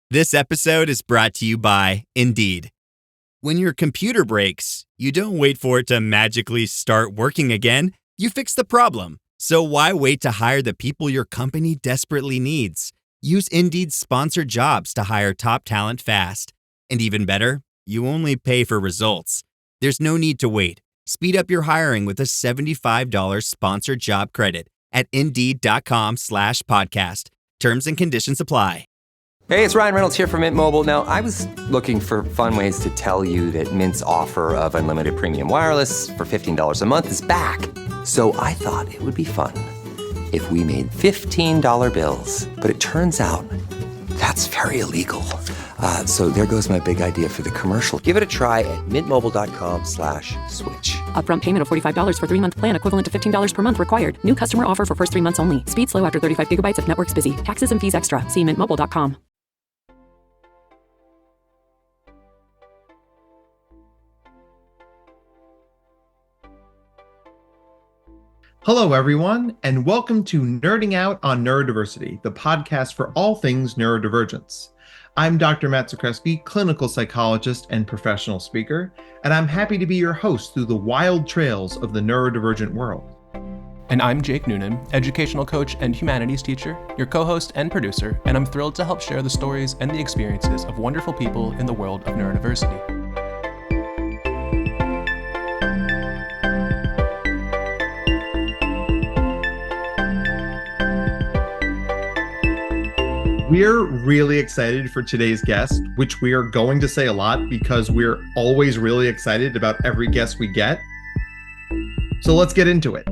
This episode is brought to you by Indeed. When your computer breaks, you don't wait for it to magically start working again. You fix the problem. So why wait to hire the people your company desperately needs? Use Indeed's sponsored jobs to hire top talent fast. And even better, you only pay for results. There's no need to wait. Speed up your hiring with a $75 sponsored job credit at Indeed.com/podcast. Terms and conditions apply. Hey, it's Ryan Reynolds here from Mint Mobile. Now, I was looking for fun ways to tell you that Mint's offer of unlimited premium wireless for $15 a month is back. So I thought it would be fun if we made $15 bills. But it turns out that's very illegal. So there goes my big idea for the commercial. Give it a try at mintmobile.com/switch. Upfront payment of $45 for 3-month plan, equivalent to $15 per month required. New customer offer for first 3 months only. Speed slow after 35 gigabytes if network's busy. Taxes and fees extra. See mintmobile.com. Hello, everyone, and welcome to Nerding Out on Neurodiversity, the podcast for all things neurodivergence. I'm Dr. Matt Zakreski, clinical psychologist and professional speaker, and I'm happy to be your host through the wild trails of the neurodivergent world. And I'm Jake Noonan, educational coach and humanities teacher, your co-host and producer, and I'm thrilled to help share the stories and the experiences of wonderful people in the world of neurodiversity. We're really excited for today's guest, which we are going to say a lot because we're always really excited about every guest we get. So let's get into it.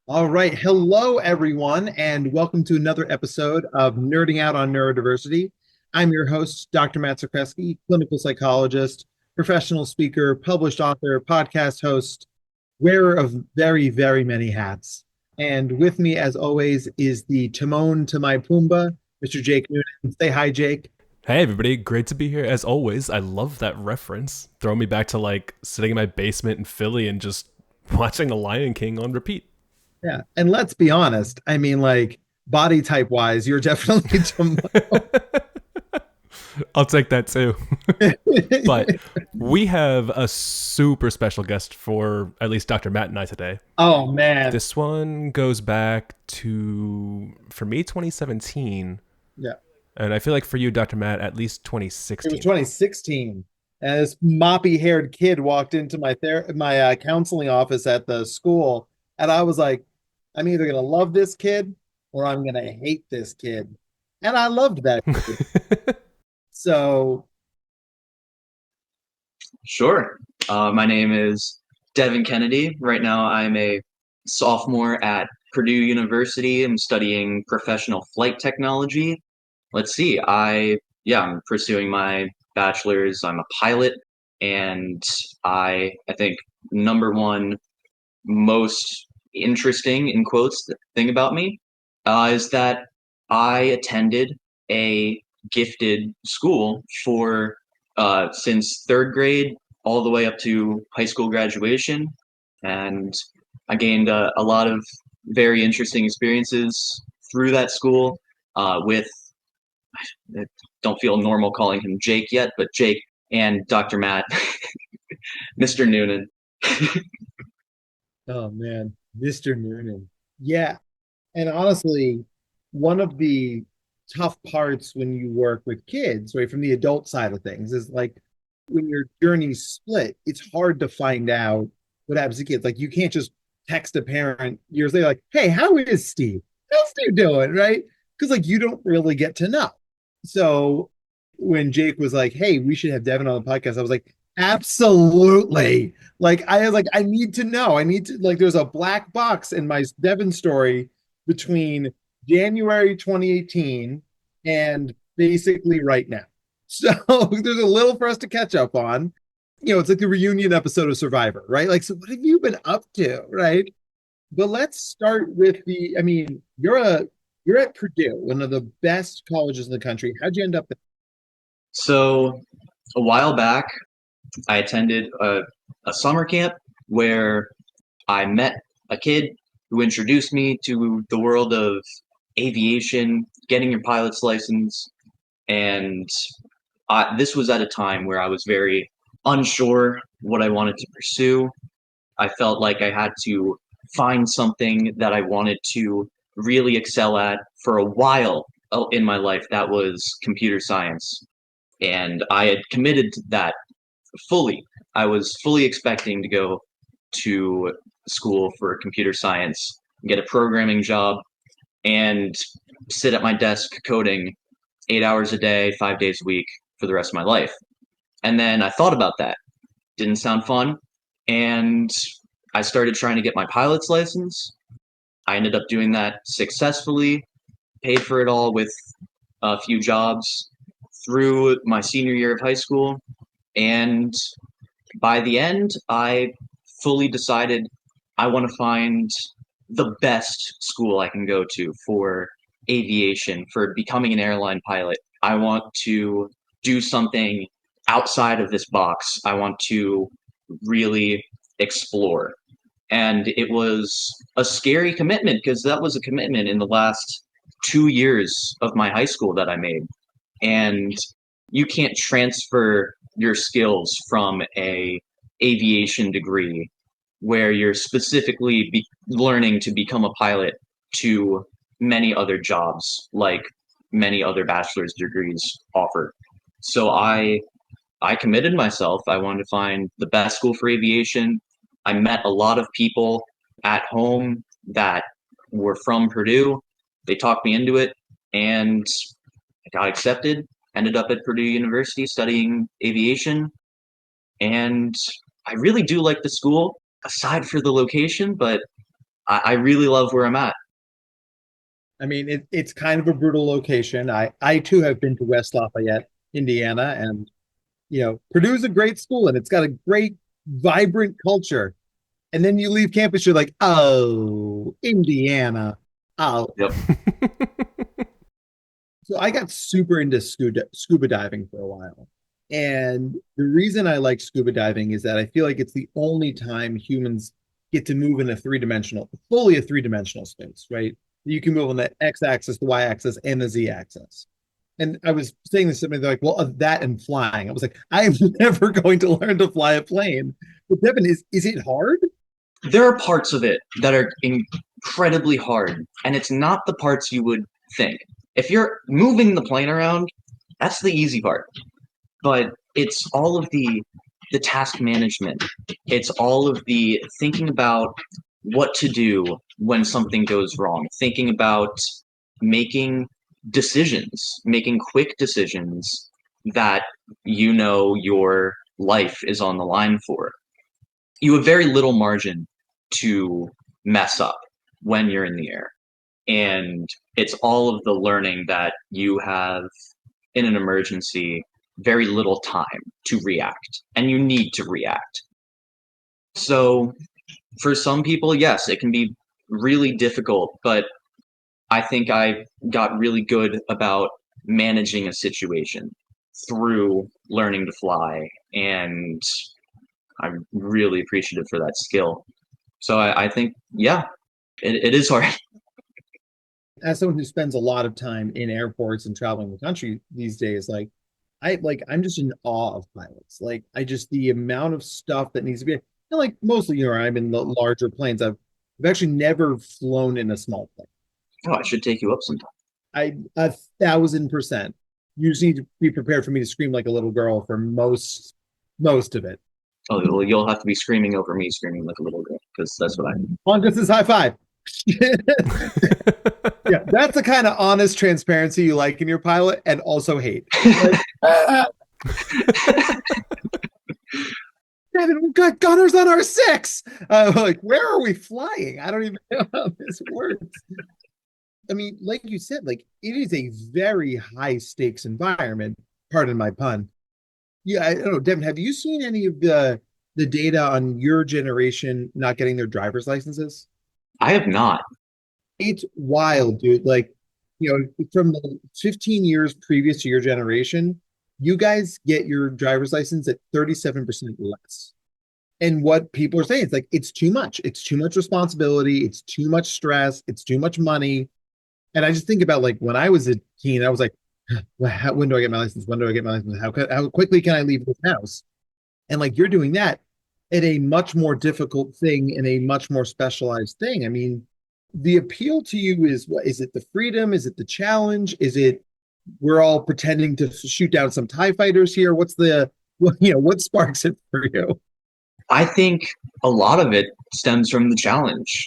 All right. Hello, everyone, and welcome to another episode of Nerding Out on Neurodiversity. I'm your host, Dr. Matt Zakreski, clinical psychologist, professional speaker, published author, podcast host, wearer of very, very many hats. And with me, as always, is the Timon to my Pumbaa, Mr. Jake Noonan. Say hi, Jake. Hey, everybody. Great to be here, as always. I love that reference. Throw me back to, sitting in my basement in Philly and just watching The Lion King on repeat. Yeah, and let's be honest. I mean, body type-wise, you're definitely Timon. I'll take that too. But we have a super special guest for at least Dr. Matt and I today. Oh, man. This one goes back to, for me, 2017. Yeah. And I feel like for you, Dr. Matt, at least 2016. It was 2016. And this moppy-haired kid walked into my counseling office at the school. And I was like, I'm either going to love this kid or I'm going to hate this kid. And I loved that kid. So, sure. My name is Devin Kennedy. Right now, I'm a sophomore at Purdue University. I'm studying professional flight technology. Let's see. I'm pursuing my bachelor's. I'm a pilot, and I think number one most interesting, in quotes, thing about me is that I attended a gifted school for since third grade all the way up to high school graduation, and I gained a lot of very interesting experiences through that school with, I don't feel normal calling him Jake yet, but Jake and Dr. Matt, Mr. Noonan. Oh man, Mr. Noonan. Yeah. And honestly, one of the tough parts when you work with kids, right, from the adult side of things, is when your journeys split, it's hard to find out what happens to kids. You can't just text a parent years later, hey, how is Steve? How's Steve doing, right? Because you don't really get to know. So when Jake was like, hey, we should have Devin on the podcast, I was like, absolutely. I need to know. I need to, there's a black box in my Devin story between January 2018 and basically right now. So there's a little for us to catch up on. It's like the reunion episode of Survivor, right? So what have you been up to, right? But let's start with you're at Purdue, one of the best colleges in the country. How'd you end up there? So a while back, I attended a summer camp where I met a kid who introduced me to the world of aviation, getting your pilot's license. And this was at a time where I was very unsure what I wanted to pursue. I felt like I had to find something that I wanted to really excel at for a while in my life. That was computer science. And I had committed to that fully. I was fully expecting to go to school for computer science, get a programming job, and sit at my desk coding 8 hours a day, 5 days a week for the rest of my life. And then I thought about that. Didn't sound fun. And I started trying to get my pilot's license. I ended up doing that successfully, paid for it all with a few jobs through my senior year of high school. And by the end, I fully decided I want to find the best school I can go to for aviation, for becoming an airline pilot. I want to do something outside of this box. I want to really explore. And it was a scary commitment because that was a commitment in the last 2 years of my high school that I made. And you can't transfer your skills from a aviation degree where you're specifically learning to become a pilot to many other jobs like many other bachelor's degrees offer. So I committed myself. I wanted to find the best school for aviation. I met a lot of people at home that were from Purdue. They talked me into it, and I got accepted. Ended up at Purdue University studying aviation. And I really do like the school, aside for the location, but I really love where I'm at. I mean, it's kind of a brutal location. I too have been to West Lafayette, Indiana, and Purdue's a great school and it's got a great, vibrant culture. And then you leave campus, you're like, oh, Indiana. Oh. Yep. So I got super into scuba diving for a while. And the reason I like scuba diving is that I feel like it's the only time humans get to move in fully a three-dimensional space, right? You can move on the x-axis, the y-axis, and the z-axis. And I was saying this to somebody, they're like, well, that and flying. I was like, I am never going to learn to fly a plane. But Devin, is it hard? There are parts of it that are incredibly hard, and it's not the parts you would think. If you're moving the plane around, that's the easy part. But it's all of the task management. It's all of the thinking about what to do when something goes wrong, thinking about making decisions, making quick decisions that your life is on the line for. You have very little margin to mess up when you're in the air. And it's all of the learning that you have in an emergency, very little time to react, and you need to react. So for some people, yes, it can be really difficult, but I think I got really good about managing a situation through learning to fly, and I'm really appreciative for that skill. So I think, yeah, it is hard. As someone who spends a lot of time in airports and traveling the country these days, I'm just in awe of pilots. The amount of stuff that needs to be, and mostly, I'm in the larger planes. I've actually never flown in a small plane. Oh, I should take you up sometime. 1,000%. You just need to be prepared for me to scream like a little girl for most of it. Oh, well, you'll have to be screaming over me screaming like a little girl, because that's what I do. Long distance high five. Yeah, that's the kind of honest transparency you like in your pilot and also hate. Devin, we've got gunners on our 6. Where are we flying? I don't even know how this works. I mean, like you said, it is a very high stakes environment. Pardon my pun. Yeah, I don't know, Devin, have you seen any of the data on your generation not getting their driver's licenses? I have not. It's wild, dude. From the 15 years previous to your generation, you guys get your driver's license at 37% less. And what people are saying, it's like, it's too much. It's too much responsibility. It's too much stress. It's too much money. And I just think about like when I was a teen, I was like, when do I get my license? When do I get my license? How quickly can I leave this house? And like you're doing that at a much more difficult thing and a much more specialized thing. I mean, the appeal to you is what is it the freedom? Is it the challenge? Is it we're all pretending to shoot down some TIE fighters here? What's the what sparks it for you? I think a lot of it stems from the challenge.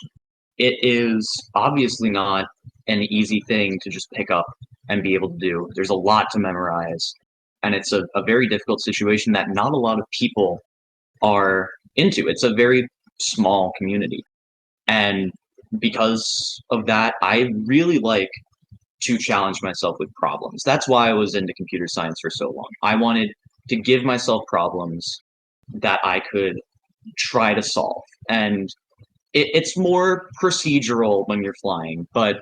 It is obviously not an easy thing to just pick up and be able to do. There's a lot to memorize, and it's a very difficult situation that not a lot of people are into. It's a very small community. And because of that, I really like to challenge myself with problems. That's why I was into computer science for so long. I wanted to give myself problems that I could try to solve. And it's more procedural when you're flying, but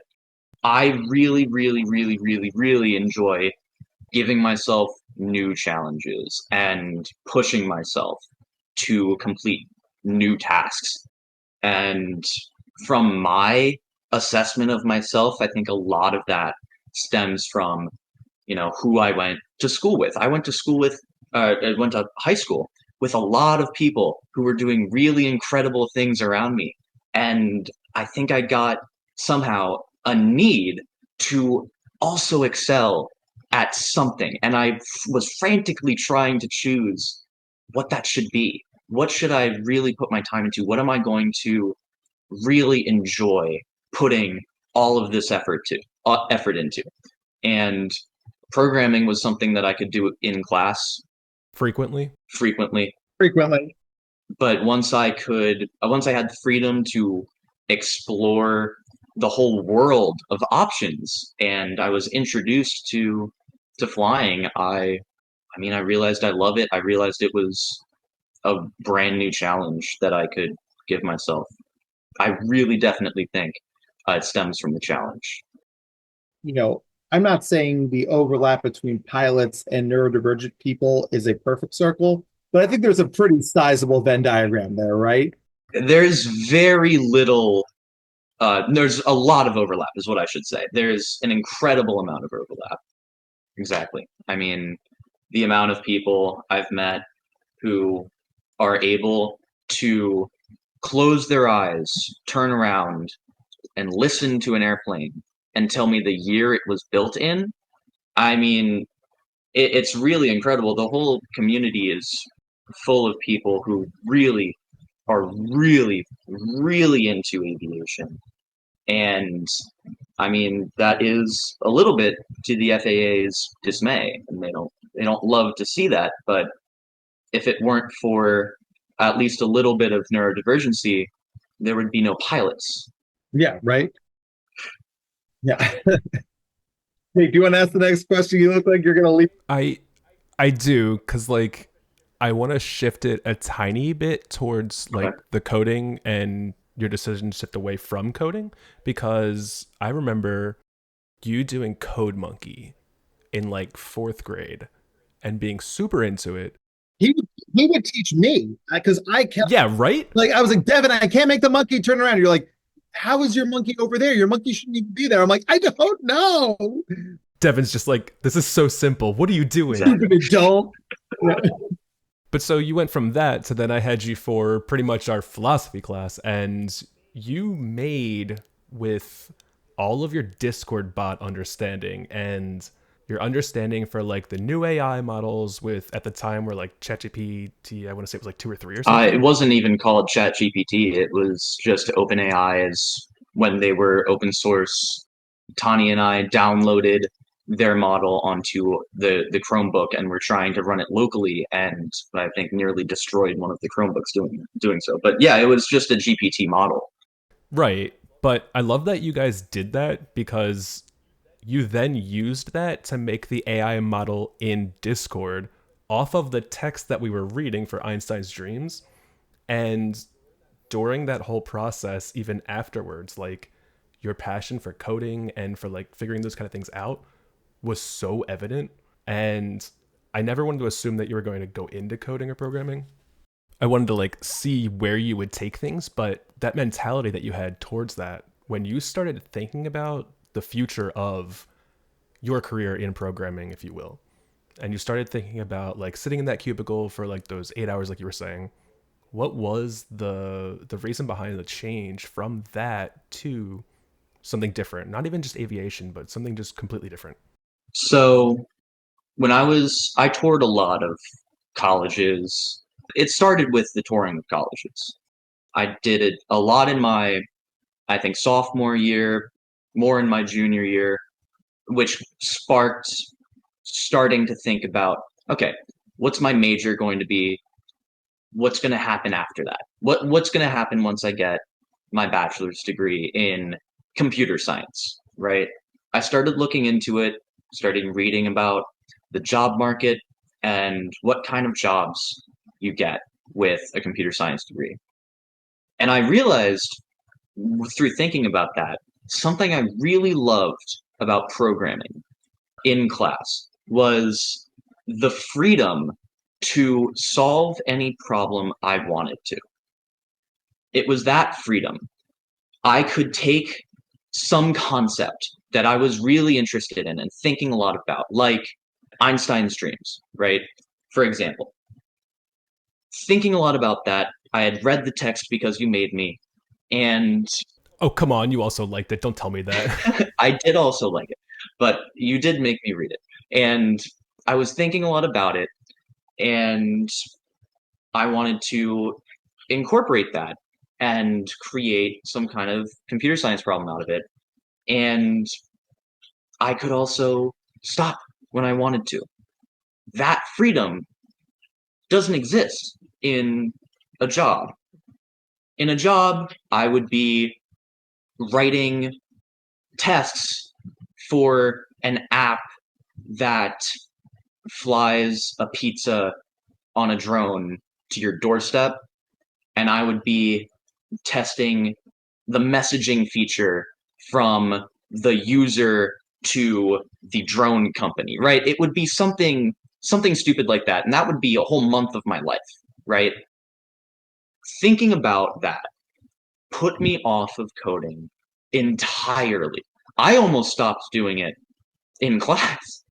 I really, really, really, really, really enjoy giving myself new challenges and pushing myself to complete new tasks. And from my assessment of myself, I think a lot of that stems from, who I went to school with. I went to high school with a lot of people who were doing really incredible things around me. And I think I got somehow a need to also excel at something. And I was frantically trying to choose what that should be. What should I really put my time into? What am I going to really enjoy putting all of this effort into? And programming was something that I could do in class Frequently. frequently. Frequently. But once I had the freedom to explore the whole world of options, and I was introduced to flying, I realized I love it. I realized it was a brand new challenge that I could give myself. I really definitely think it stems from the challenge. I'm not saying the overlap between pilots and neurodivergent people is a perfect circle, but I think there's a pretty sizable Venn diagram there, right? There's very little, there's a lot of overlap, is what I should say. There's an incredible amount of overlap. Exactly. I mean, the amount of people I've met who are able to close their eyes, turn around, and listen to an airplane and tell me the year it was built in. I mean, it's really incredible. The whole community is full of people who really are really, really into aviation. And I mean, that is a little bit to the FAA's dismay, and they don't love to see that. But if it weren't for at least a little bit of neurodivergency, there would be no pilots. Yeah, right. Yeah. Hey, do you want to ask the next question? You look like you're gonna leave. I do, because like I want to shift it a tiny bit towards like Okay. the coding and your decision to shift away from coding, because I remember you doing Code Monkey in like 4th grade and being super into it. He would teach me because I kept Yeah, right? like I was like, Devin, I can't make the monkey turn around. You're like, how is your monkey over there? Your monkey shouldn't even be there. I'm like, I don't know. Devin's just like, this is so simple. What are you doing? Stupid adult. But so you went from that to then I had you for pretty much our philosophy class, and you made with all of your Discord bot understanding and your understanding for like the new AI models with at the time were like ChatGPT, I want to say it was like 2 or 3 or something. It wasn't even called ChatGPT. It was just OpenAI. As when they were open source, Tani and I downloaded their model onto the Chromebook and were trying to run it locally, and I think nearly destroyed one of the Chromebooks doing so. But yeah, it was just a GPT model. Right. But I love that you guys did that, because you then used that to make the AI model in Discord off of the text that we were reading for Einstein's Dreams. And during that whole process, even afterwards, like your passion for coding and for like figuring those kind of things out was so evident. And I never wanted to assume that you were going to go into coding or programming. I wanted to like see where you would take things, but that mentality that you had towards that, when you started thinking about the future of your career in programming, if you will, and you started thinking about like sitting in that cubicle for like those 8 hours, like you were saying, what was the reason behind the change from that to something different? Not even just aviation, but something just completely different. So I toured a lot of colleges. It started with the touring of colleges. I did it a lot in my, I think, sophomore year, more in my junior year, which sparked starting to think about, okay, what's my major going to be? What's going to happen after that? What's going to happen once I get my bachelor's degree in computer science, right? I started looking into it, started reading about the job market and what kind of jobs you get with a computer science degree. And I realized through thinking about that, something I really loved about programming in class was the freedom to solve any problem I wanted to. It was that freedom. I could take some concept that I was really interested in and thinking a lot about, like Einstein's dreams, right? For example, thinking a lot about that. I had read the text because you made me, and Oh, come on. You also liked it. Don't tell me that. I did also like it, but you did make me read it. And I was thinking a lot about it, and I wanted to incorporate that and create some kind of computer science problem out of it. And I could also stop when I wanted to. That freedom doesn't exist in a job. In a job, I would be writing tests for an app that flies a pizza on a drone to your doorstep, and I would be testing the messaging feature from the user to the drone company, right? It would be something stupid like that, and that would be a whole month of my life, right? Thinking about that put me off of coding entirely. I almost stopped doing it in class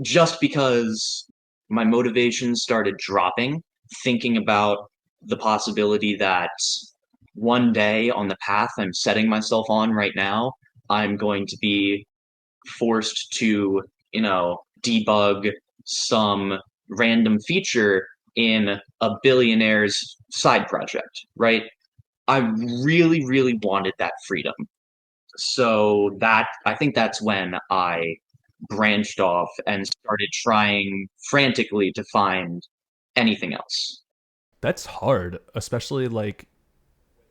just because my motivation started dropping, thinking about the possibility that one day on the path I'm setting myself on right now, I'm going to be forced to, debug some random feature in a billionaire's side project, right? I really, really wanted that freedom. So I think that's when I branched off and started trying frantically to find anything else. That's hard, especially like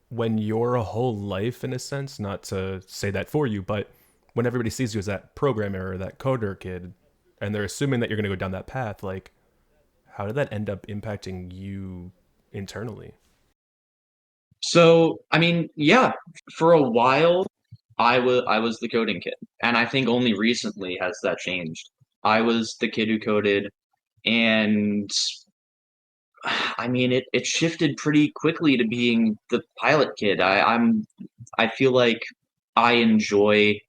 when your whole life, in a sense, not to say that for you, but when everybody sees you as that programmer or that coder kid, and they're assuming that you're going to go down that path, like, how did that end up impacting you internally? So, I mean, yeah, for a while, I was the coding kid, and I think only recently has that changed. I was the kid who coded, and I mean, it shifted pretty quickly to being the pilot kid. I feel like I enjoy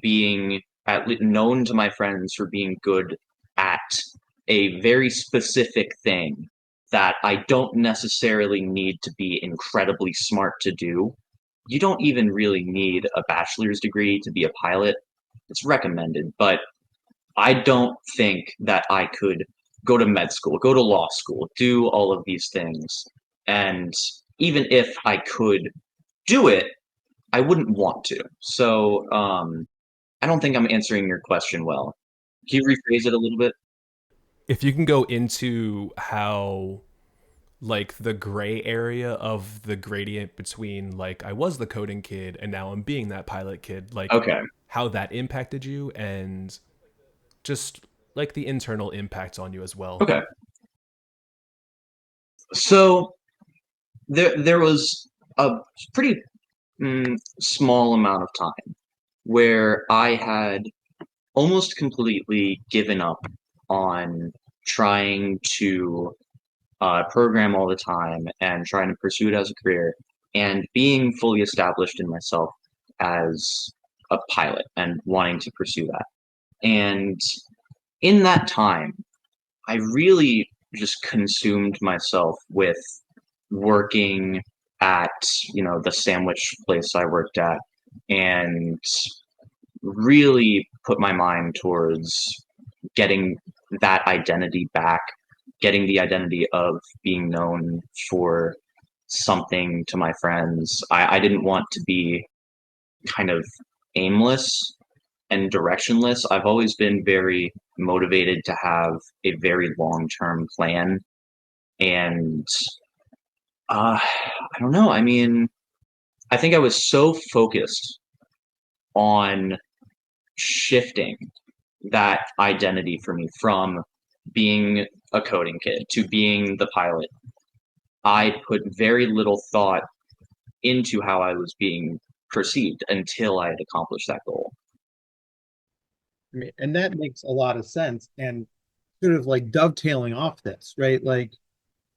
being at least known to my friends for being good at a very specific thing that I don't necessarily need to be incredibly smart to do. You don't even really need a bachelor's degree to be a pilot. It's recommended, but I don't think that I could go to med school, go to law school, do all of these things. And even if I could do it, I wouldn't want to. So I don't think I'm answering your question well. Can you rephrase it a little bit? If you can go into how like the gray area of the gradient between like I was the coding kid and now I'm being that pilot kid, like Okay. how that impacted you and just like the internal impacts on you as well. Okay. So there was a pretty small amount of time where I had almost completely given up on trying to program all the time and trying to pursue it as a career, and being fully established in myself as a pilot and wanting to pursue that. And in that time, I really just consumed myself with working at, the sandwich place I worked at, and really put my mind towards getting that identity back, getting the identity of being known for something to my friends. I didn't want to be kind of aimless and directionless. I've always been very motivated to have a very long-term plan. And I don't know. I mean, I think I was so focused on shifting that identity for me from being a coding kid to being the pilot. I put very little thought into how I was being perceived until I had accomplished that goal. I mean, and that makes a lot of sense. And sort of like dovetailing off this, right? Like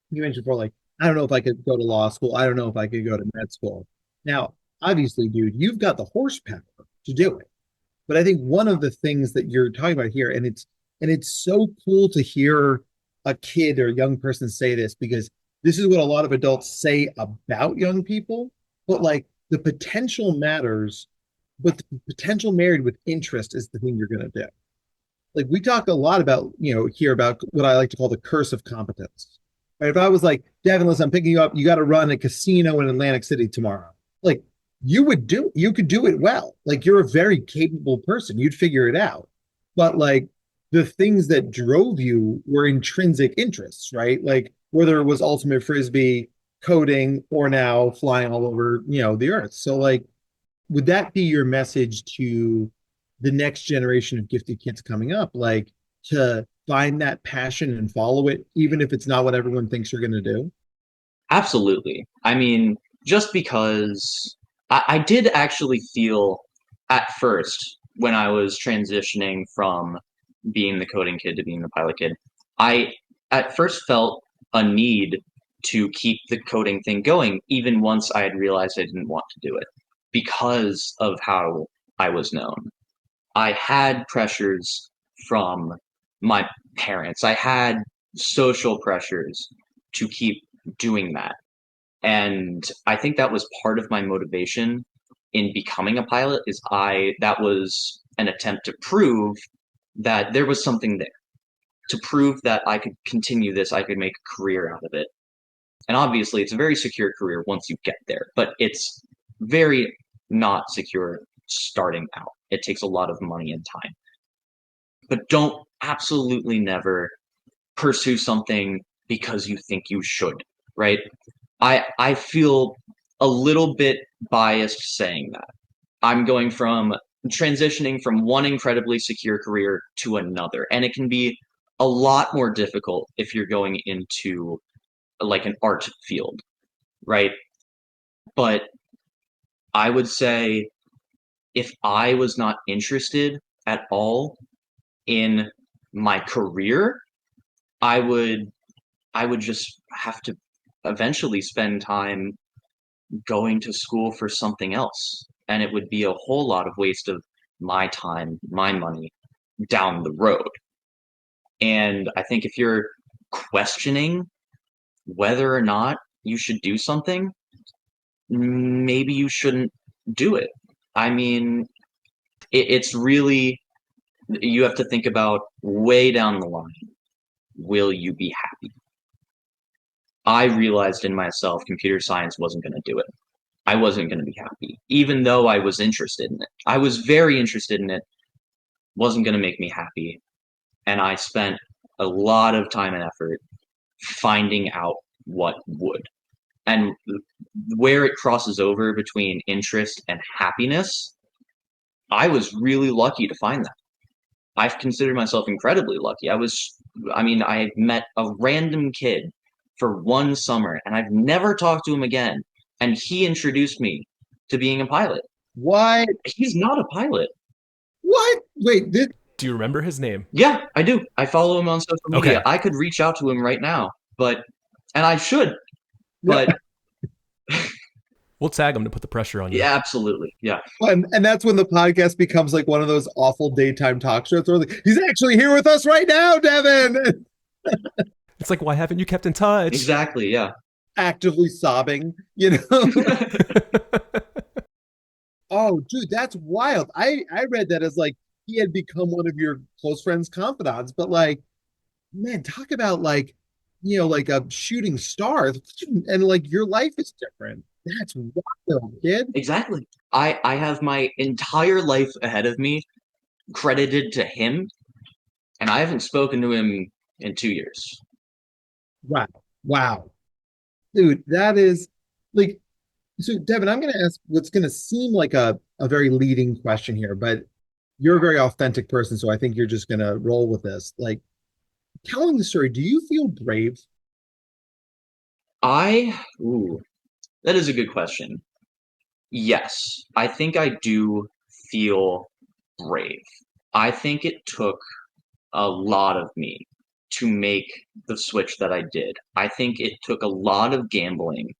you mentioned before, like, I don't know if I could go to law school. I don't know if I could go to med school. Now, obviously, dude, you've got the horsepower to do it. But I think one of the things that you're talking about here, and it's so cool to hear a kid or a young person say this, because this is what a lot of adults say about young people, but like the potential matters, but the potential married with interest is the thing you're going to do. Like we talk a lot about, here about what I like to call the curse of competence. Right? If I was like, Devin, listen, I'm picking you up, you got to run a casino in Atlantic City tomorrow. Like you could do it well. Like you're a very capable person. You'd figure it out. But like the things that drove you were intrinsic interests, right? Like whether it was ultimate frisbee, coding, or now flying all over, the earth. So like, would that be your message to the next generation of gifted kids coming up? Like to find that passion and follow it, even if it's not what everyone thinks you're going to do? Absolutely. I mean, just because I did actually feel at first when I was transitioning from being the coding kid to being the pilot kid, I at first felt a need to keep the coding thing going, even once I had realized I didn't want to do it because of how I was known. I had pressures from my parents. I had social pressures to keep doing that. And I think that was part of my motivation in becoming a pilot is that was an attempt to prove that there was something there, to prove that I could continue this, I could make a career out of it. And obviously it's a very secure career once you get there, but it's very not secure starting out. It takes a lot of money and time. But don't absolutely never pursue something because you think you should, right? I feel a little bit biased saying that. I'm going from transitioning from one incredibly secure career to another, and it can be a lot more difficult if you're going into like an art field, right? But I would say if I was not interested at all in my career, I would just have to eventually spend time going to school for something else. And it would be a whole lot of waste of my time, my money down the road. And I think if you're questioning whether or not you should do something, maybe you shouldn't do it. I mean, it's really, you have to think about way down the line, will you be happy? I realized in myself computer science wasn't going to do it. I wasn't going to be happy, even though I was interested in it. I was very interested in it, wasn't going to make me happy. And I spent a lot of time and effort finding out what would. And where it crosses over between interest and happiness, I was really lucky to find that. I've considered myself incredibly lucky. I met a random kid for one summer and I've never talked to him again. And he introduced me to being a pilot. What? He's not a pilot. What? Wait, this. Do you remember his name? Yeah, I do. I follow him on social media. Okay. I could reach out to him right now, but And I should, but We'll tag him to put the pressure on you. yeah, absolutely. Yeah. And that's when the podcast becomes like one of those awful daytime talk shows where like, he's actually here with us right now, Devin. It's like, why haven't you kept in touch? Exactly. Yeah. Actively sobbing, you know? Oh, dude, that's wild. I read that as like he had become one of your close friends' confidants, but like, man, talk about like, you know, like a shooting star, and like your life is different. That's wild, kid. Exactly. I have my entire life ahead of me credited to him, and I haven't spoken to him in 2 years. Wow, wow, dude, that is like. So, Devin, I'm going to ask what's going to seem like a very leading question here, but you're a very authentic person, so I think you're just going to roll with this. Like, telling the story, do you feel brave? Ooh, that is a good question. Yes, I think I do feel brave. I think it took a lot of me to make the switch that I did. I think it took a lot of gambling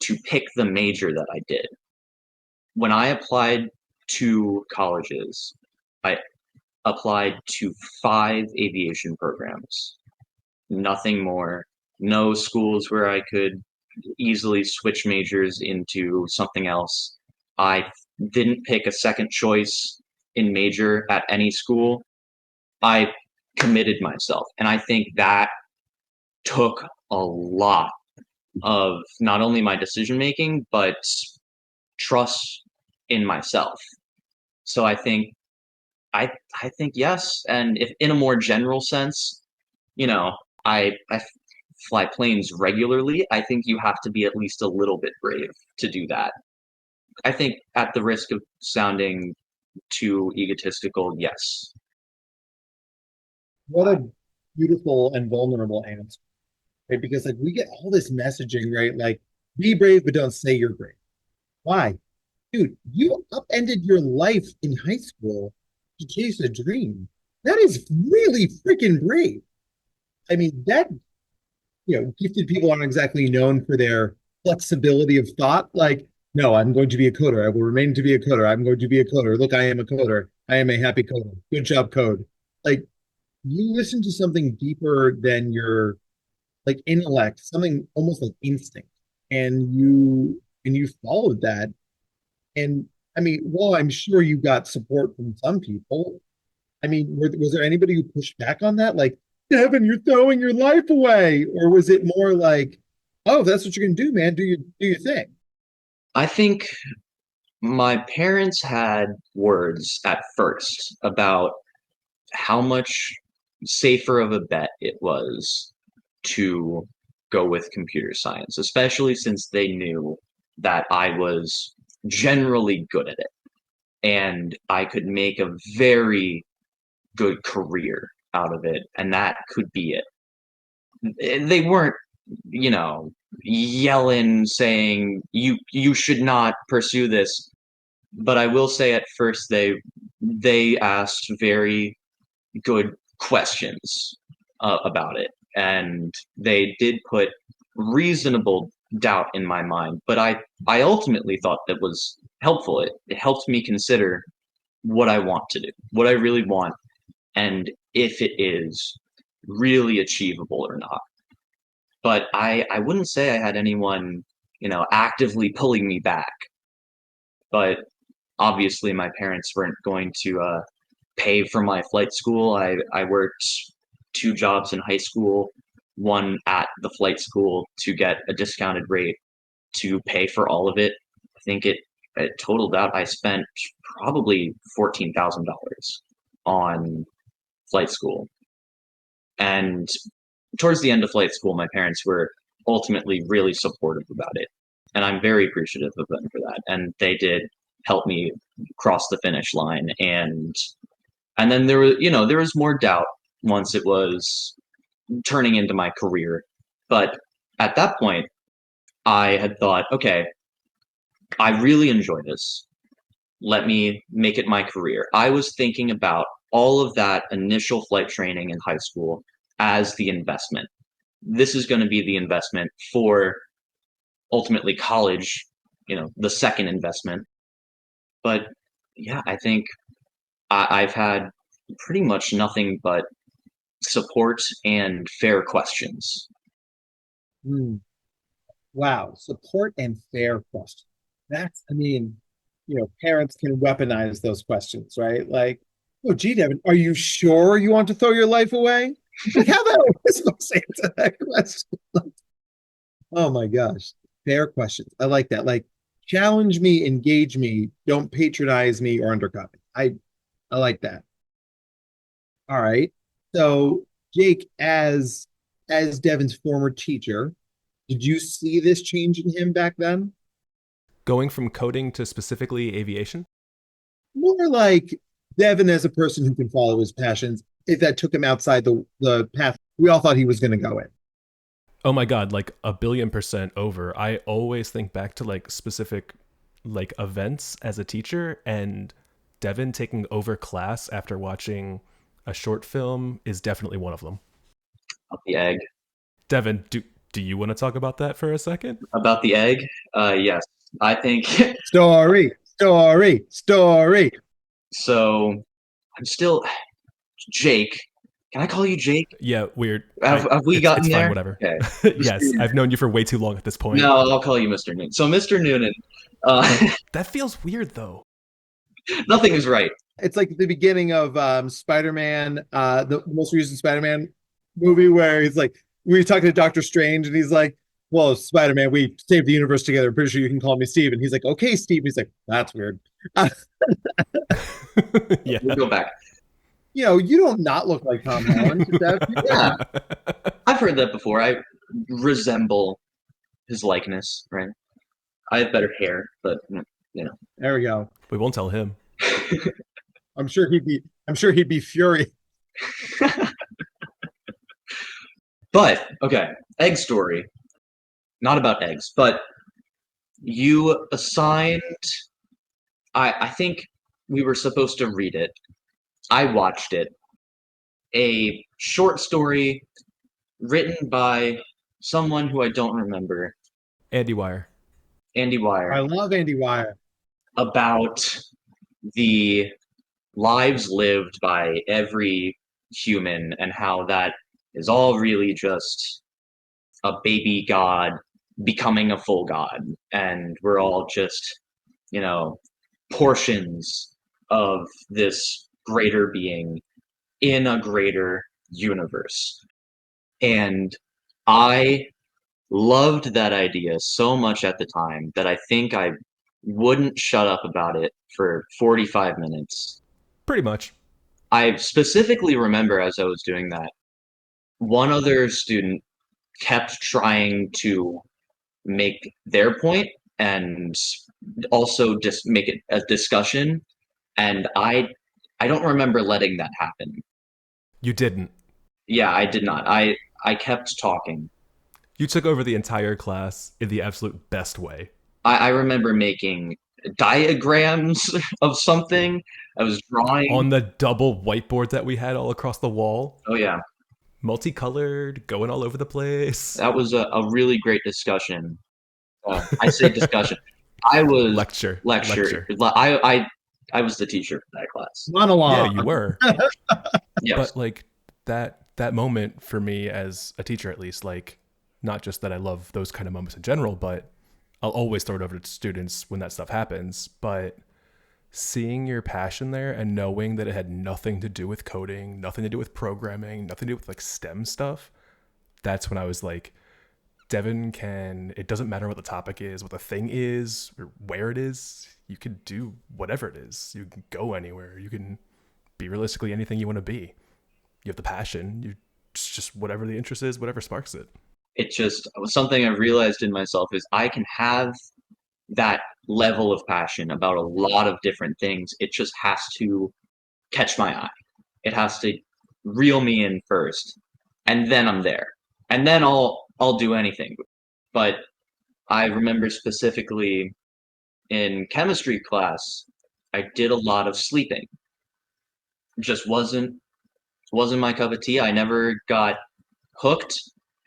to pick the major that I did. When I applied to colleges, I applied to 5 aviation programs, nothing more. No schools where I could easily switch majors into something else. I didn't pick a second choice in major at any school. I committed myself. And I think that took a lot of not only my decision making, but trust in myself. So I think yes. And if in a more general sense, you know, I fly planes regularly, I think you have to be at least a little bit brave to do that. I think at the risk of sounding too egotistical, yes. What a beautiful and vulnerable answer, right? Because like we get all this messaging, right? Like, be brave, but don't say you're brave. Why? Dude, you upended your life in high school to chase a dream. That is really freaking brave. I mean, that, you know, gifted people aren't exactly known for their flexibility of thought. Like, no, I'm going to be a coder. I will remain to be a coder. I'm going to be a coder. Look, I am a coder. I am a happy coder. Good job, code. Like, you listen to something deeper than your like intellect, something almost like instinct, and you followed that. And I mean, well, I'm sure you got support from some people. I mean, was there anybody who pushed back on that? Like, Devin, you're throwing your life away, or was it more like, oh, that's what you're gonna do, man? Do your thing. I think my parents had words at first about how much safer of a bet it was to go with computer science, especially since they knew that I was generally good at it and I could make a very good career out of it, and that could be it. They weren't, you know, yelling saying you should not pursue this, but I will say at first they asked very good questions about it, and they did put reasonable doubt in my mind. But I ultimately thought that was helpful. It helped me consider what I want to do, what I really want, and if it is really achievable or not. But I wouldn't say I had anyone, you know, actively pulling me back. But obviously, my parents weren't going to pay for my flight school. I worked 2 jobs in high school, one at the flight school to get a discounted rate to pay for all of it. I think it totaled out. I spent probably $14,000 on flight school. And towards the end of flight school, my parents were ultimately really supportive about it. And I'm very appreciative of them for that. And they did help me cross the finish line. And then there was more doubt once it was turning into my career. But at that point, I had thought, okay, I really enjoy this. Let me make it my career. I was thinking about all of that initial flight training in high school as the investment. this is going to be the investment for ultimately college, the second investment. But yeah, I think I've had pretty much nothing but support and fair questions. Hmm. Wow, support and fair question. Parents can weaponize those questions, right? Like, oh, gee, Devin, are you sure you want to throw your life away? Like, how the hell am I supposed to answer that question? Oh my gosh, fair questions. I like that. Like, challenge me, engage me, don't patronize me or undercut me. I like that. All right. So, Jake, as Devin's former teacher, did you see this change in him back then? Going from coding to specifically aviation? More like Devin as a person who can follow his passions, if that took him outside the path we all thought he was going to go in. Oh my God, like 1,000,000,000% over. I always think back to like specific like events as a teacher, and Devin taking over class after watching a short film is definitely one of them. The egg. Devin, do you want to talk about that for a second? About the egg? Yes. I think Story. so. I'm still Jake. Can I call you Jake? Yeah, weird. Have we gotten it's there? fine, whatever. Okay. Yes, I've known you for way too long at this point. No, I'll call you Mr. Noonan. So Mr. Noonan, That feels weird though. nothing is right. It's like the beginning of Spider-Man, the most recent Spider-Man movie where he's like, we were talking to Doctor Strange and he's like, well, Spider-Man, we saved the universe together. I'm pretty sure you can call me Steve. And he's like, okay, Steve. He's like, that's weird. Yeah. We'll go back. You don't not look like Tom Holland. Yeah. I've heard that before. I resemble his likeness, right? I have better hair, but There we go. We won't tell him. I'm sure he'd be furious. But okay, egg story. Not about eggs, but you assigned. I think we were supposed to read it. I watched it. A short story written by someone who I don't remember. Andy Wire. Andy I Wire. love Andy Wire. About the lives lived by every human and how that is all really just a baby god becoming a full god, and we're all just portions of this greater being in a greater universe. And I loved that idea so much at the time that I think I wouldn't shut up about it for 45 minutes. Pretty much. I specifically remember as I was doing that, one other student kept trying to make their point and also just make it a discussion, and I don't remember letting that happen. You didn't. Yeah, I did not. I kept talking. You took over the entire class in the absolute best way. I remember making diagrams of something. I was drawing on the double whiteboard that we had all across the wall. Oh yeah, multicolored, going all over the place. That was a really great discussion. I say discussion. I was lecture. I was the teacher for that class. Monologue. Yeah, you were. Yes. But like that moment for me as a teacher, at least, like, not just that I love those kind of moments in general, but I'll always throw it over to students when that stuff happens. But seeing your passion there and knowing that it had nothing to do with coding, nothing to do with programming, nothing to do with like STEM stuff, that's when I was like, Devin it doesn't matter what the topic is, what the thing is, or where it is. You can do whatever it is. You can go anywhere. You can be realistically anything you want to be. You have the passion. It's just whatever the interest is, whatever sparks it. It just was something I realized in myself is I can have that level of passion about a lot of different things. It just has to catch my eye. It has to reel me in first, and then I'm there. And then I'll do anything. But I remember specifically in chemistry class, I did a lot of sleeping. Just wasn't my cup of tea. I never got hooked.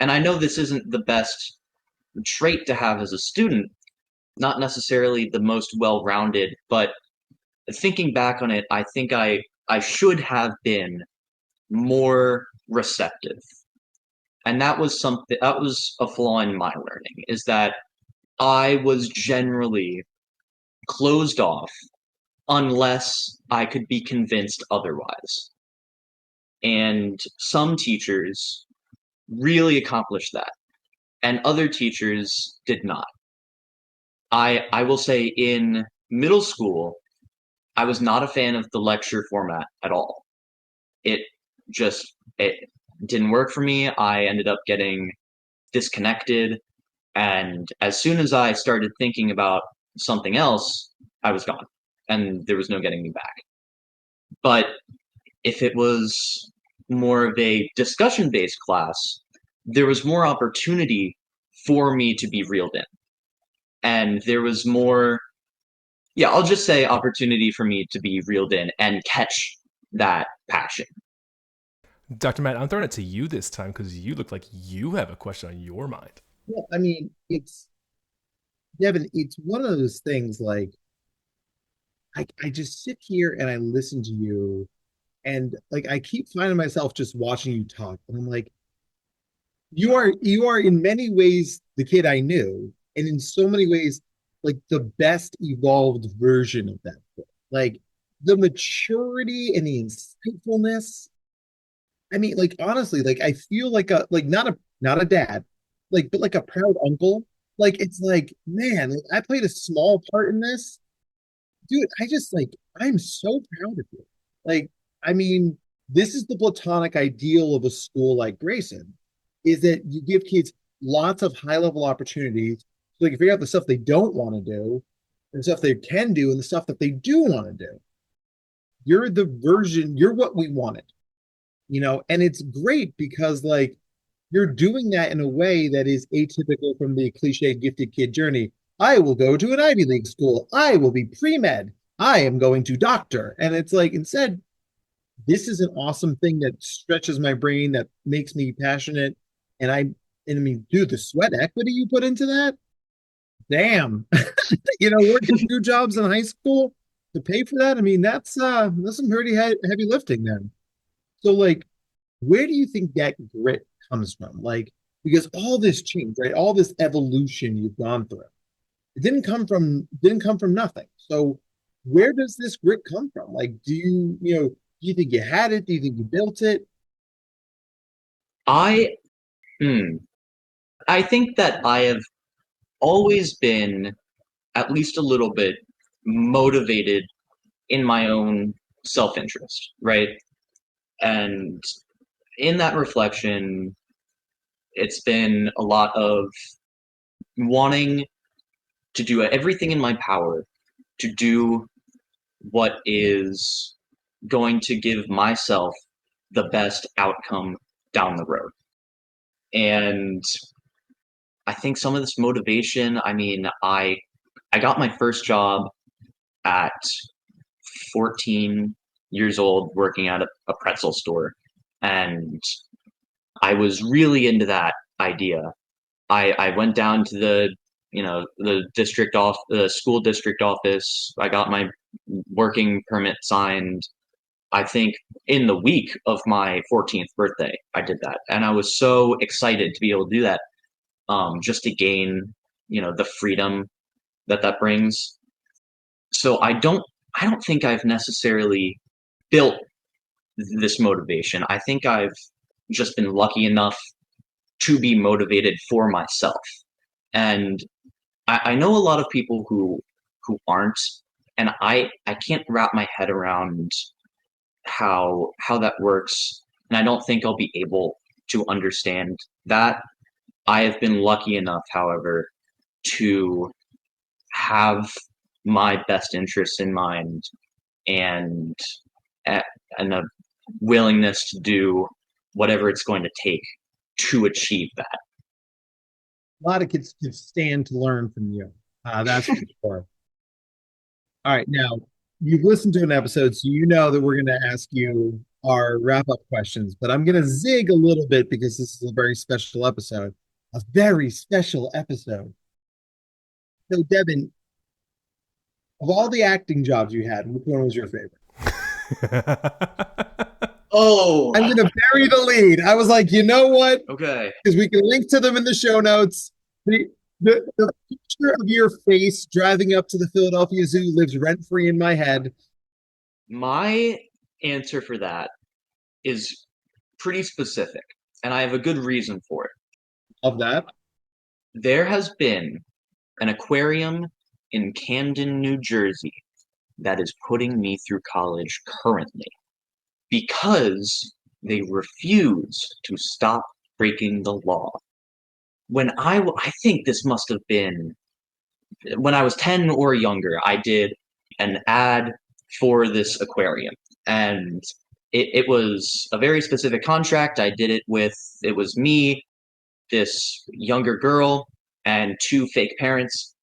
And I know this isn't the best trait to have as a student, not necessarily the most well-rounded, but thinking back on it, I think I should have been more receptive. And that was a flaw in my learning, is that I was generally closed off unless I could be convinced otherwise. And some teachers really accomplished that, and other teachers did not. I will say in middle school, I was not a fan of the lecture format at all. It it didn't work for me. I ended up getting disconnected, and as soon as I started thinking about something else, I was gone, and there was no getting me back. But if it was more of a discussion-based class, there was more opportunity for me to be reeled in. And there was more, yeah, I'll just say opportunity for me to be reeled in and catch that passion. Dr. Matt, I'm throwing it to you this time because you look like you have a question on your mind. Well, I mean, it's Devin, it's one of those things like I just sit here and I listen to you and like I keep finding myself just watching you talk. And I'm like, you are in many ways the kid I knew, and in so many ways, like the best evolved version of that kid. Like the maturity and the insightfulness. I mean, like honestly, like I feel like a like not a dad, like but like a proud uncle. Like it's like, man, like, I played a small part in this. Dude, I just like I'm so proud of you. Like, I mean, this is the platonic ideal of a school like Grayson, is that you give kids lots of high level opportunities so they can figure out the stuff they don't want to do, and the stuff they can do, and the stuff that they do want to do. You're the version, you're what we wanted, and it's great because like you're doing that in a way that is atypical from the cliche gifted kid journey. I will go to an Ivy League school. I will be pre-med. I am going to doctor. And it's like, instead, this is an awesome thing that stretches my brain, that makes me passionate. And I mean, dude, the sweat equity you put into that, damn. Working 2 jobs in high school to pay for that. I mean, that's some pretty heavy lifting then. So like, where do you think that grit comes from? Like, because all this change, right? All this evolution you've gone through, it didn't come from nothing. So where does this grit come from? Like, do you think you had it? Do you think you built it? I I think that I have always been at least a little bit motivated in my own self-interest, right? And in that reflection, it's been a lot of wanting to do everything in my power to do what is going to give myself the best outcome down the road. And I think some of this motivation, I mean, I got my first job at 14 years old working at a pretzel store, and I was really into that idea. I went down to the school district office. I got my working permit signed. I think in the week of my 14th birthday, I did that, and I was so excited to be able to do that, just to gain, the freedom that brings. So I don't think I've necessarily built this motivation. I think I've just been lucky enough to be motivated for myself. And I know a lot of people who aren't, and I can't wrap my head around how that works. And I don't think I'll be able to understand that. I have been lucky enough, however, to have my best interests in mind, and and a willingness to do whatever it's going to take to achieve that. A lot of kids can stand to learn from you. That's for sure. All right, now you've listened to an episode, so you know that we're going to ask you our wrap-up questions, but I'm gonna zig a little bit because this is a very special episode. A very special episode. So, Devin, of all the acting jobs you had, which one was your favorite? Oh, I'm gonna bury the lead. I was like, you know what? okay. Because we can link to them in the show notes. The picture of your face driving up to the Philadelphia Zoo lives rent-free in my head. My answer for that is pretty specific, and I have a good reason for it. Of that. There has been an aquarium in Camden, New Jersey that is putting me through college currently because they refuse to stop breaking the law. I think this must have been when I was 10 or younger, I did an ad for this aquarium. And it was a very specific contract. I did it with, it was me, this younger girl, and two fake parents.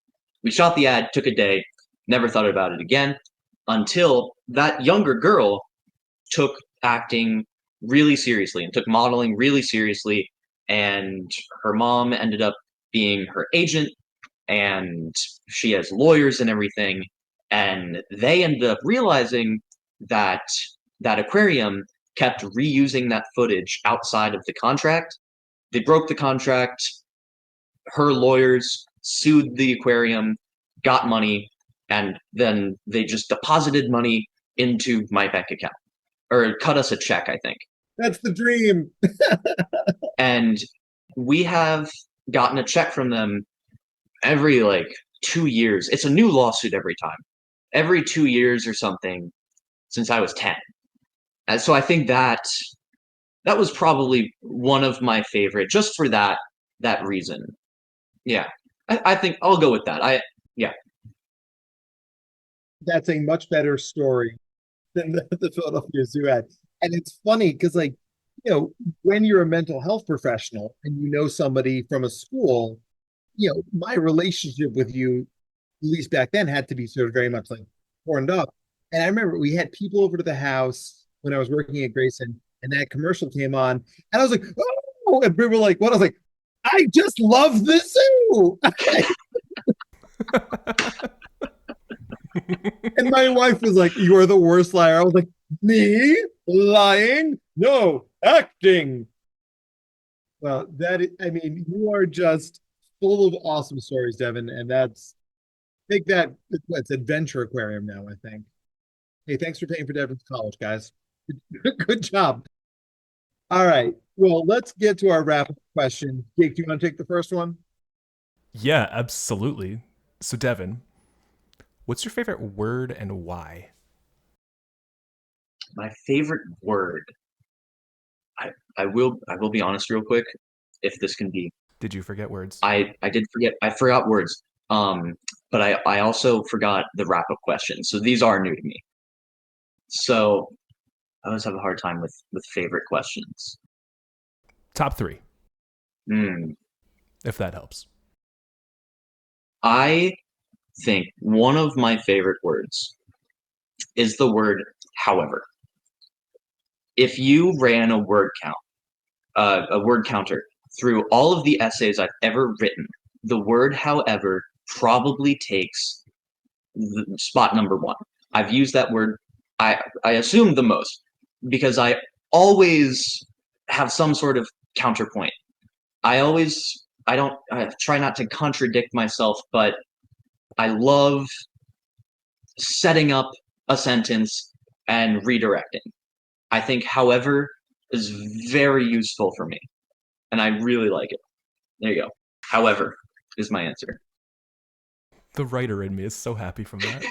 We shot the ad, took a day, never thought about it again until that younger girl took acting really seriously and took modeling really seriously. And her mom ended up being her agent, and she has lawyers and everything. And they ended up realizing that that aquarium kept reusing that footage outside of the contract. They broke the contract. Her lawyers sued the aquarium, got money, and then they just deposited money into my bank account or cut us a check, I think. That's the dream. And we have gotten a check from them every like 2 years. It's a new lawsuit every time, every 2 years or something since I was 10. And so I think that was probably one of my favorite, just for that reason. Yeah, I think I'll go with that. Yeah. That's a much better story than the Philadelphia Zoo ad. And it's funny because, like, when you're a mental health professional and you know somebody from a school, my relationship with you, at least back then, had to be sort of very much like horned up. And I remember we had people over to the house when I was working at Grayson, and that commercial came on, and I was like, oh, and people were like, what? I was like, I just love the zoo. And my wife was like, you are the worst liar. I was like, me lying? No, acting. Well, I mean, you are just full of awesome stories, Devin. And take that, it's Adventure Aquarium now, I think. Hey, thanks for paying for Devin's college, guys. Good job. All right. Well, let's get to our wrap-up question. Jake, do you want to take the first one? Yeah, absolutely. So, Devin, what's your favorite word and why? My favorite word. I will be honest real quick, if this can be. Did you forget words? I did forget. I forgot words. But I also forgot the wrap-up question. So these are new to me. So I always have a hard time with favorite questions. Top 3. If that helps. I think one of my favorite words is the word however. If you ran a word counter through all of the essays I've ever written, the word however probably takes spot number 1. I've used that word, I assume, the most, because I always have some sort of counterpoint. I try not to contradict myself, but I love setting up a sentence and redirecting. I think however is very useful for me, and I really like it. There you go. However is my answer. The writer in me is so happy from that.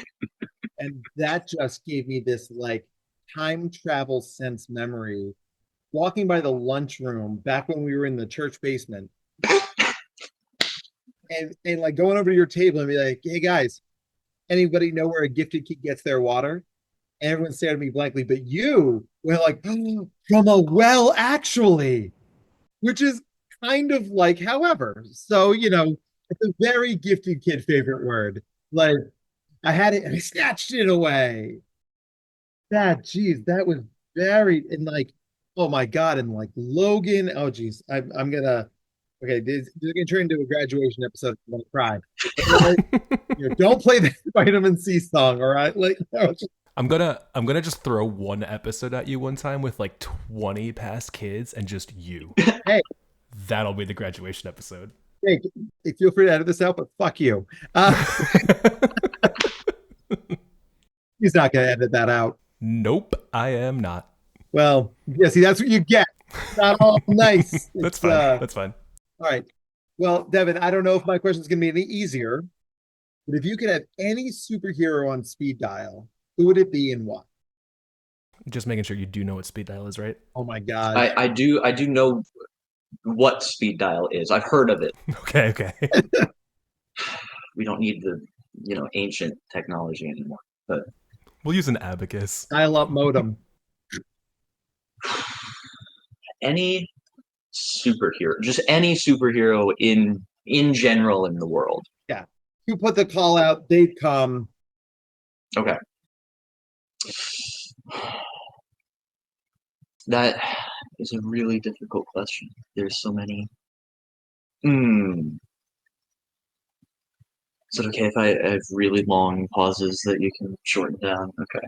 And that just gave me this like time travel sense memory. Walking by the lunchroom back when we were in the church basement, and like going over to your table and be like, hey guys, anybody know where a gifted kid gets their water? And everyone stared at me blankly, but you were like, oh, from a well, actually, which is kind of like however. So, it's a very gifted kid favorite word. Like, I had it and I snatched it away. That was very in like, oh my God, and like Logan. Oh geez, I'm gonna okay, this is gonna turn into a graduation episode. I'm gonna cry. Like, don't play the vitamin C song, all right? Like, no, I'm gonna just throw one episode at you one time with like 20 past kids and just you. hey, That'll be the graduation episode. hey, feel free to edit this out, but fuck you. He's not gonna edit that out. Nope, I am not. Well, yeah, see, that's what you get. It's not all nice. That's fine. That's fine. All right. Well, Devin, I don't know if my question is going to be any easier, but if you could have any superhero on speed dial, who would it be and why? Just making sure you do know what speed dial is, right? Oh my God. I do know what speed dial is. I've heard of it. Okay. We don't need the ancient technology anymore. But we'll use an abacus. Dial-up modem. Any superhero, just any superhero in general in the world. Yeah. You put the call out, they'd come. Okay. That is a really difficult question. There's so many. Is it okay if I have really long pauses that you can shorten down? Okay.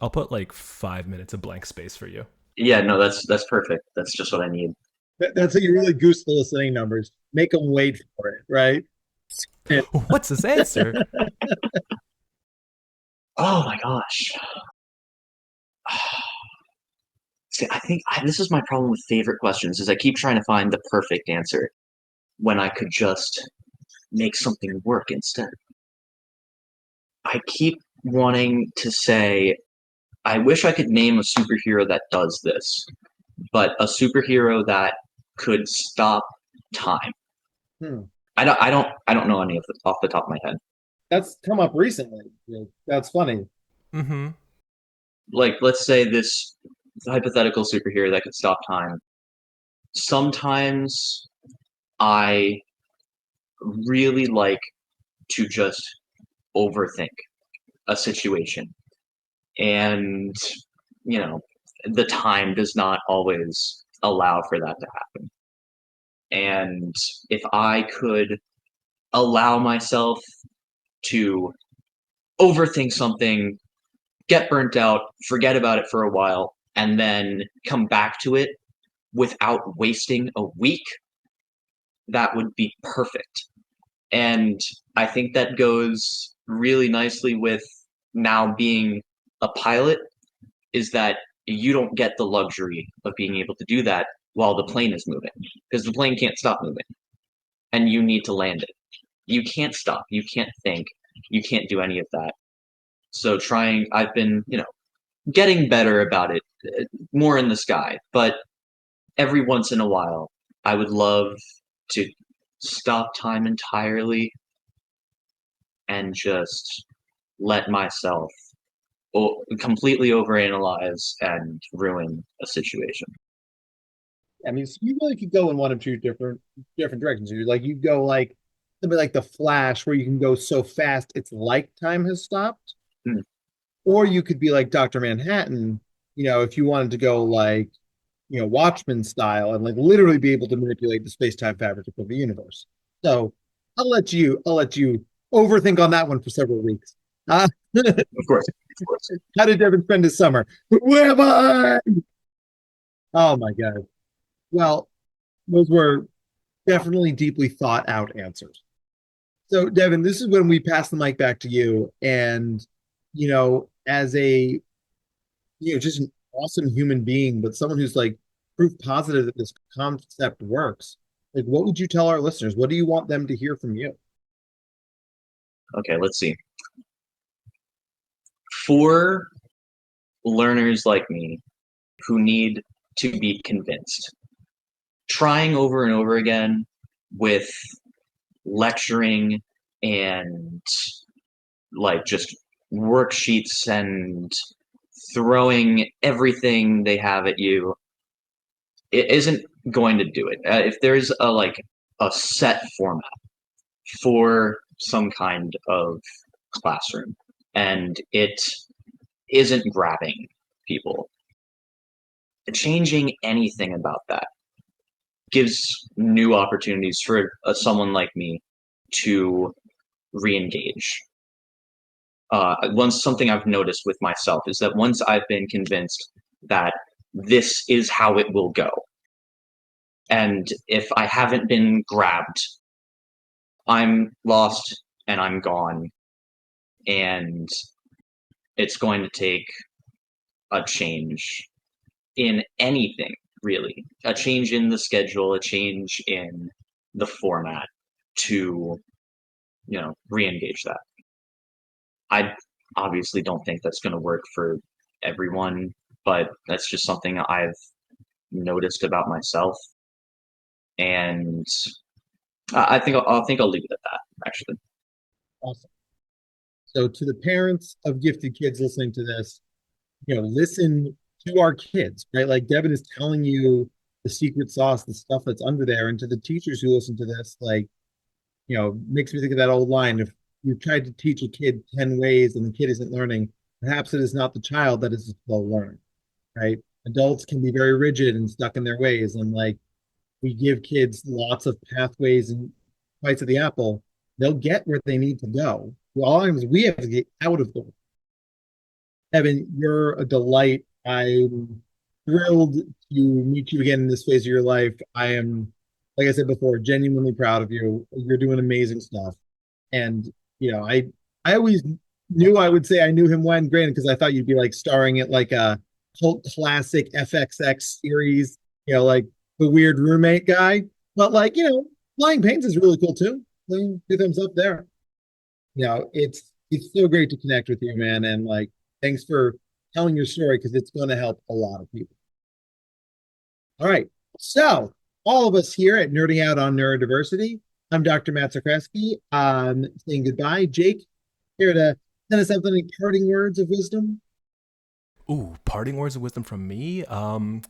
I'll put like 5 minutes of blank space for you. Yeah, no, that's perfect. That's just what I need. That's how you really goose the listening numbers. Make them wait for it, right? What's his answer? Oh my gosh. See, I think this is my problem with favorite questions is I keep trying to find the perfect answer when I could just make something work instead. I keep wanting to say, I wish I could name a superhero that does this, but a superhero that could stop time. I don't know any of it off the top of my head. That's come up recently. That's funny. Mm-hmm. Like, let's say this hypothetical superhero that could stop time. Sometimes I really like to just overthink a situation. And, the time does not always allow for that to happen. And if I could allow myself to overthink something, get burnt out, forget about it for a while, and then come back to it without wasting a week, that would be perfect. And I think that goes really nicely with now being a pilot, is that you don't get the luxury of being able to do that while the plane is moving, because the plane can't stop moving and you need to land it. You can't stop, you can't think, you can't do any of that. So I've been, getting better about it, more in the sky, but every once in a while, I would love to stop time entirely and just let myself completely overanalyze and ruin a situation. I mean, so you really could go in one of two different directions. You go like something like the Flash, where you can go so fast it's like time has stopped, or you could be like Dr. Manhattan. If you wanted to go like Watchmen style and like literally be able to manipulate the space-time fabric of the universe. So I'll let you overthink on that one for several weeks. Of course. How did Devin spend his summer? Where am I? Oh my God. Well, those were definitely deeply thought out answers. So Devin, this is when we pass the mic back to you. And, as a, just an awesome human being, but someone who's like proof positive that this concept works, like what would you tell our listeners? What do you want them to hear from you? Okay, let's see. For learners like me who need to be convinced, trying over and over again with lecturing and like just worksheets and throwing everything they have at you, it isn't going to do it. If there's a set format for some kind of classroom and it isn't grabbing people, changing anything about that gives new opportunities for someone like me to re-engage. Something I've noticed with myself is that once I've been convinced that this is how it will go, and if I haven't been grabbed, I'm lost and I'm gone, and it's going to take a change in anything, really. A change in the schedule, a change in the format to, re-engage that. I obviously don't think that's going to work for everyone, but that's just something I've noticed about myself. And I think I'll leave it at that, actually. Awesome. So to the parents of gifted kids listening to this, listen to our kids, right? Like Devin is telling you the secret sauce, the stuff that's under there. And to the teachers who listen to this, makes me think of that old line. If you tried to teach a kid 10 ways and the kid isn't learning, perhaps it is not the child that is a slow learner, right? Adults can be very rigid and stuck in their ways. And we give kids lots of pathways and bites of the apple, they'll get where they need to go. All we have to get out of them. Evan, you're a delight. I'm thrilled to meet you again in this phase of your life. I am, like I said before, genuinely proud of you. You're doing amazing stuff. And, I always knew I would say I knew him when, granted, because I thought you'd be starring at a cult classic FXX series, like the weird roommate guy. But Flying Pains is really cool too. 2 thumbs up there. It's so great to connect with you, man. And thanks for telling your story because it's going to help a lot of people. All right. So all of us here at Nerding Out on Neurodiversity, I'm Dr. Matt Zakreski. Saying goodbye. Jake, here to send us out any parting words of wisdom. Ooh, parting words of wisdom from me. I'm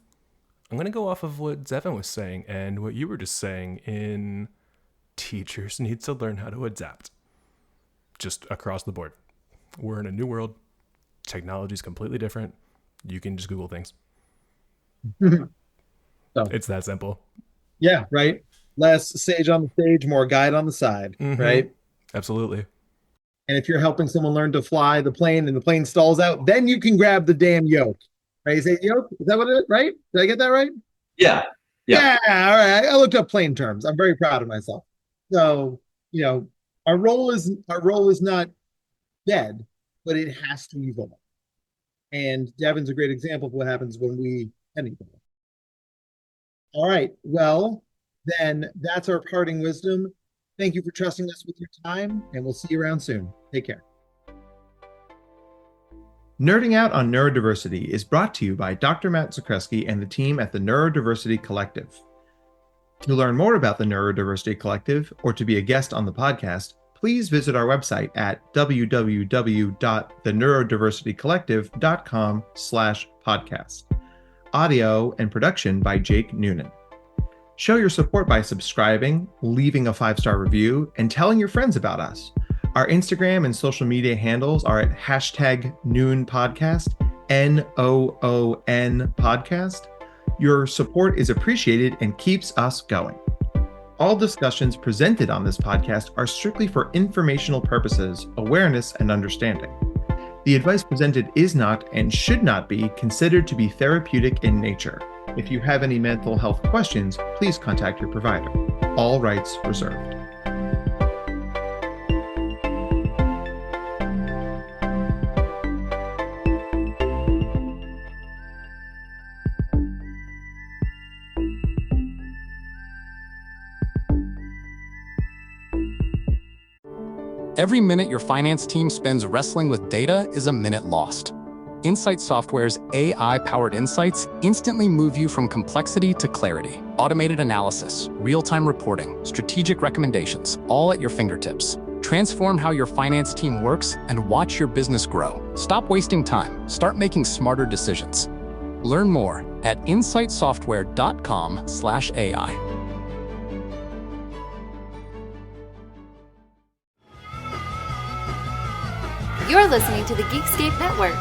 going to go off of what Devin was saying and what you were just saying in teachers need to learn how to adapt. Just across the board. We're in a new world. Technology is completely different. You can just Google things. It's that simple. Yeah, right. Less sage on the stage, more guide on the side, right? Absolutely. And if you're helping someone learn to fly the plane and the plane stalls out, then you can grab the damn yoke. Right? You say yoke? Is that what it is? Right? Did I get that right? Yeah. All right. I looked up plane terms. I'm very proud of myself. So, our role is not dead, but it has to evolve. And Devin's a great example of what happens when we evolve. All right. Well, then that's our parting wisdom. Thank you for trusting us with your time, and we'll see you around soon. Take care. Nerding Out on Neurodiversity is brought to you by Dr. Matt Zakreski and the team at the Neurodiversity Collective. To learn more about the Neurodiversity Collective or to be a guest on the podcast, please visit our website at www.theneurodiversitycollective.com/podcast. Audio and production by Jake Noonan. Show your support by subscribing, leaving a 5-star review, and telling your friends about us. Our Instagram and social media handles are at #NoonPodcast, NOON podcast. Your support is appreciated and keeps us going. All discussions presented on this podcast are strictly for informational purposes, awareness, and understanding. The advice presented is not and should not be considered to be therapeutic in nature. If you have any mental health questions, please contact your provider. All rights reserved. Every minute your finance team spends wrestling with data is a minute lost. Insight Software's AI-powered insights instantly move you from complexity to clarity. Automated analysis, real-time reporting, strategic recommendations, all at your fingertips. Transform how your finance team works and watch your business grow. Stop wasting time. Start making smarter decisions. Learn more at insightsoftware.com/AI. You're listening to the Geekscape Network.